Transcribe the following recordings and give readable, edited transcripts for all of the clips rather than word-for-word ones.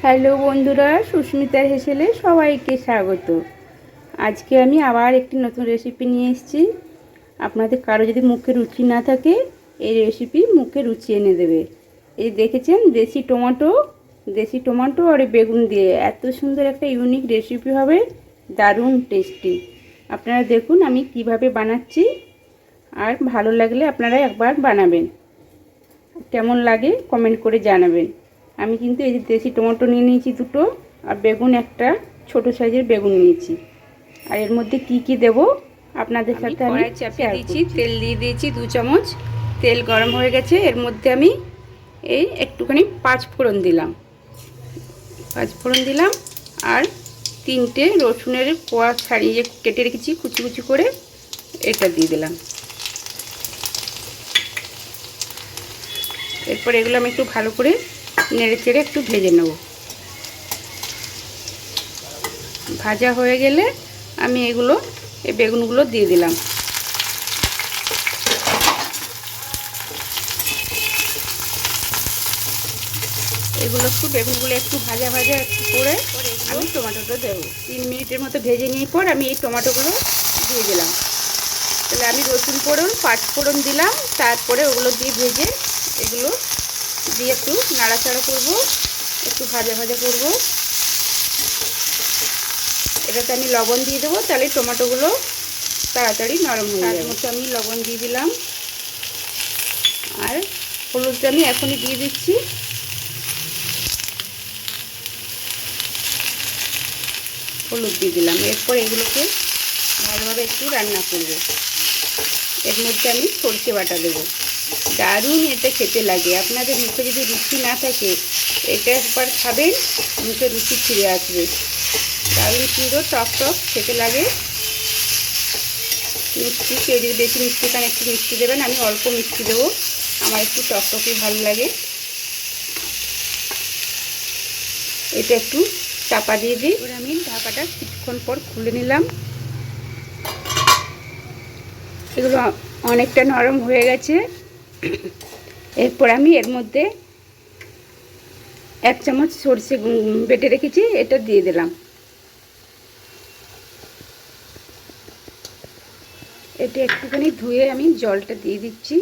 Hello বন্ধুরা, সুস্মিতার হেসেলে সবাইকে স্বাগত। আজকে আমি আবার একটি নতুন রেসিপি নিয়ে এসেছি। আপনাদের কারো যদি মুখে রুচি না থাকে, এই রেসিপি মুখে রুচি এনে দেবে। এই দেখেছেন দেশি টমেটো আর বেগুন দিয়ে এত সুন্দর একটা ইউনিক রেসিপি হবে, দারুণ টেস্টি। আপনারা দেখুন আমি কিভাবে বানাচ্ছি, আর ভালো লাগলে আপনারা একবার বানাবেন। কেমন লাগে কমেন্ট করে জানাবেন। আমি কিন্তু এই যে দেশি টমেটো নিয়ে নিয়েছি দুটো, আর বেগুন একটা ছোট সাইজের বেগুন নিয়েছি। আর এর মধ্যে কি কি দেব আপনাদের সাথে আমি চাপিয়ে দিয়েছি। তেল দিয়ে দিয়েছি 2 চামচ। তেল গরম হয়ে গেছে, এর মধ্যে আমি এই একটুখানি 5 ফোড়ন দিলাম। আর 3টে রসুনের কোয়া ছাড়িয়ে কেটে রেখেছি কুচি কুচি করে, এটা দিয়ে দিলাম। এরপর এগুলো আমি একটু ভালো করে নেড়ে চেড়ে একটু ভেজে নেব। ভাজা হয়ে গেলে আমি এই বেগুনগুলো দিয়ে দিলাম। বেগুনগুলো একটু ভাজা একটু করে আমি টমেটোটা দেবো। 3 মিনিটের মতো ভেজে নিয়ে পর আমি এই টমেটোগুলো দিয়ে দিলাম। তাহলে আমি রসুন ফোড়ন 5 ফোড়ন দিলাম, তারপরে ওগুলো দিয়ে ভেজে এগুলো দিয়ে একটু নাড়াচাড়া করব, একটু ভাজা করব। এটাতে আমি লবণ দিয়ে দেবো, তাহলে টমেটোগুলো তাড়াতাড়ি নরম হয়ে যাবে। তার মধ্যে আমি লবণ দিয়ে দিলাম, আর হলুদটা আমি এখনই দিয়ে দিচ্ছি। হলুদ দিয়ে দিলাম। এরপর এগুলোকে ভালোভাবে একটু রান্না করব। এর মধ্যে আমি সরষে বাটা দেবো। দারুণ এটা খেতে লাগে। আপনাদের মুখে যদি রুচি না থাকে, এটা একবার খাবেন, মুখে রুচি ফিরে আসবে। দারুণ সুন্দর টক খেতে লাগে। মিষ্টি, কেউ যদি বেশি মিষ্টি খান একটু মিষ্টি দেবেন, আমি অল্প মিষ্টি দেবো, আমার একটু টকটকে ভালো লাগে। এটা একটু চাপা দিয়ে দিই। এবার আমি ঢাকাটা কিছুক্ষণ পর খুলে নিলাম। এগুলো অনেকটা নরম হয়ে গেছে। এরপর আমি এর মধ্যে 1 চামচ সরষে বেটে রেখেছি, এটা দিয়ে দিলাম। এটা একটুখানি ধুয়ে আমি জলটা দিয়ে দিচ্ছি।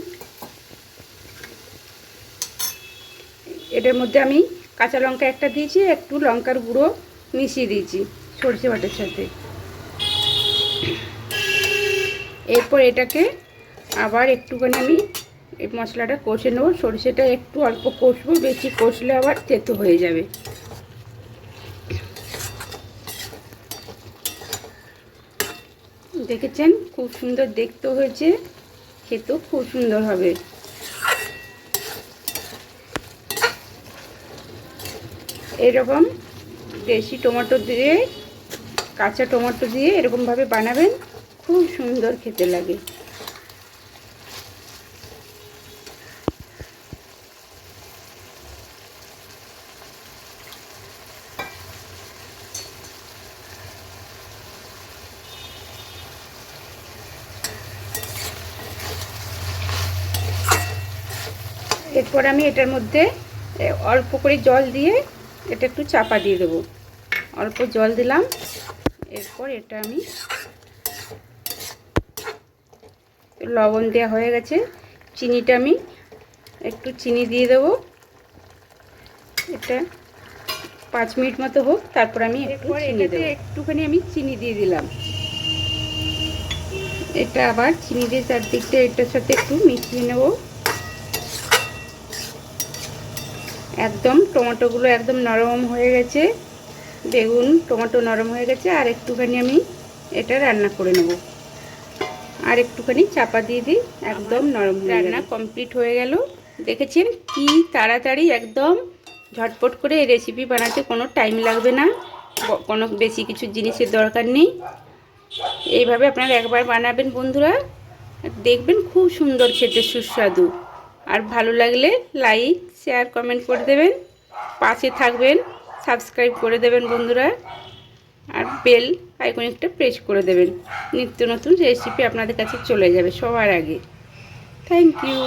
এটার মধ্যে আমি কাঁচা লঙ্কা একটা দিয়েছি, একটু লঙ্কার গুঁড়ো মিশিয়ে দিয়েছি সরষে বাটার সাথে। এরপর এটাকে আবার একটুখানি আমি এই মশলাটা কষে নেব। সরষেটা একটু অল্প কষবো, বেশি কষলে আবার তেতো হয়ে যাবে। দেখেছেন খুব সুন্দর দেখতে হয়েছে, খেতেও খুব সুন্দর হবে। এরকম দেশি টমেটো দিয়ে, কাঁচা টমেটো দিয়ে এরকমভাবে বানাবেন, খুব সুন্দর খেতে লাগে। এরপর আমি এটার মধ্যে অল্প করে জল দিয়ে এটা একটু চাপা দিয়ে দেবো। অল্প জল দিলাম। এরপর এটা আমি লবণ দেওয়া হয়ে গেছে। চিনিটা আমি একটু চিনি দিয়ে দেবো। এটা 5 মিনিট মতো হোক, তারপর আমি একটুখানি আমি চিনি দিয়ে দিলাম। এটা আবার চিনি দিয়ে চারদিকটা এটার সাথে একটু মিশিয়ে নেব। একদম টমেটোগুলো একদম নরম হয়ে গেছে, বেগুন টমেটো নরম হয়ে গেছে। আর একটুখানি আমি এটা রান্না করে নেব, আর একটুখানি চাপা দিয়ে দিই, একদম নরম রান্না কমপ্লিট হয়ে গেল। দেখেছেন কি তাড়াতাড়ি, একদম ঝটপট করে এই রেসিপি বানাতে কোনো টাইম লাগবে না, কোনো বেশি কিছু জিনিসের দরকার নেই। এইভাবে আপনারা একবার বানাবেন বন্ধুরা, দেখবেন খুব সুন্দর খেতে, সুস্বাদু। আর ভালো লাগলে লাইক শেয়ার কমেন্ট করে দেবেন, পাশে থাকবেন, সাবস্ক্রাইব করে দেবেন বন্ধুরা, আর বেল আইকনটা প্রেস করে দেবেন। নিত্য নতুন রেসিপি আপনাদের কাছে চলে যাবে সবার আগে। Thank you.